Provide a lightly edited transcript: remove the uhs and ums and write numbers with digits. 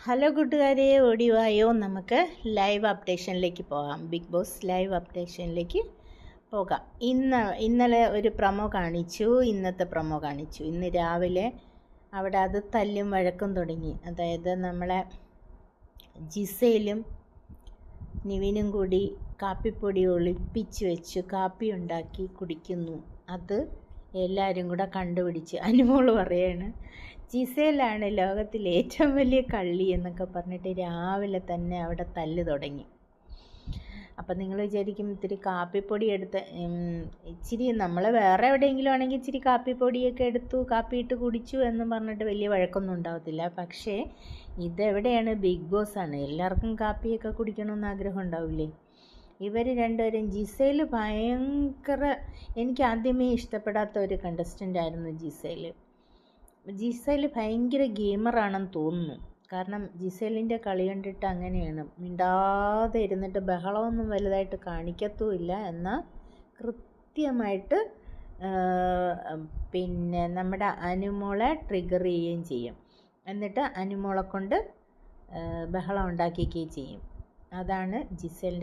Hello കൂട്ടുകാരെ, ഓടിവായോ, നമുക്ക് live അപ്ഡേഷനിലേക്ക് പോകാം. ബിഗ് ബോസ് ലൈവ് അപ്ഡേഷനിലേക്ക് പോകാം. ഇന്നലെ ഒരു പ്രൊമോ കാണിച്ചു, ഇന്നത്തെ പ്രൊമോ കാണിച്ചു. ഇന്ന് രാവിലെ അവിടെ അത് തല്ലും വഴക്കും തുടങ്ങി. അതായത് നമ്മളെ ജിസയിലും നിവിനും കൂടി കാപ്പിപ്പൊടി ഒളിപ്പിച്ച് വെച്ച് കാപ്പി ഉണ്ടാക്കി കുടിക്കുന്നു. അത് എല്ലാവരും കൂടെ കണ്ടുപിടിച്ച് അനുമോള് പറയാണ് ജിസയിലാണ് ലോകത്തിലെ ഏറ്റവും വലിയ കള്ളി എന്നൊക്കെ പറഞ്ഞിട്ട് രാവിലെ തന്നെ അവിടെ തല്ല് തുടങ്ങി. അപ്പം നിങ്ങൾ വിചാരിക്കും ഇത്തിരി കാപ്പിപ്പൊടി എടുത്ത് ഇച്ചിരി നമ്മൾ വേറെ എവിടെയെങ്കിലും ആണെങ്കിൽ ഇച്ചിരി കാപ്പിപ്പൊടിയൊക്കെ എടുത്തു കാപ്പിയിട്ട് കുടിച്ചു എന്ന് പറഞ്ഞിട്ട് വലിയ വഴക്കൊന്നും ഉണ്ടാകത്തില്ല. പക്ഷേ ഇതെവിടെയാണ്, ബിഗ് ബോസ് ആണ്. എല്ലാവർക്കും കാപ്പിയൊക്കെ കുടിക്കണമെന്ന് ആഗ്രഹം ഉണ്ടാവില്ലേ? ഇവർ രണ്ടുപേരും ജിസയിൽ ഭയങ്കര, എനിക്ക് ആദ്യമേ ഇഷ്ടപ്പെടാത്ത ഒരു കണ്ടസ്റ്റൻ്റ് ആയിരുന്നു ജിസയിൽ ഭയങ്കര ഗെയിമറാണെന്ന് തോന്നുന്നു. കാരണം ജിസേലിൻ്റെ കളി കണ്ടിട്ട് അങ്ങനെയാണ്, മിണ്ടാതെ ഇരുന്നിട്ട് ബഹളമൊന്നും വലുതായിട്ട് കാണിക്കത്തുമില്ല, എന്നാൽ കൃത്യമായിട്ട് പിന്നെ നമ്മുടെ അനുമോളെ ട്രിഗർ ചെയ്യുകയും ചെയ്യും. എന്നിട്ട് അനുമോളെ കൊണ്ട് ബഹളം ഉണ്ടാക്കിക്കുകയും ചെയ്യും. അതാണ് ജിസേലിൻ്റെ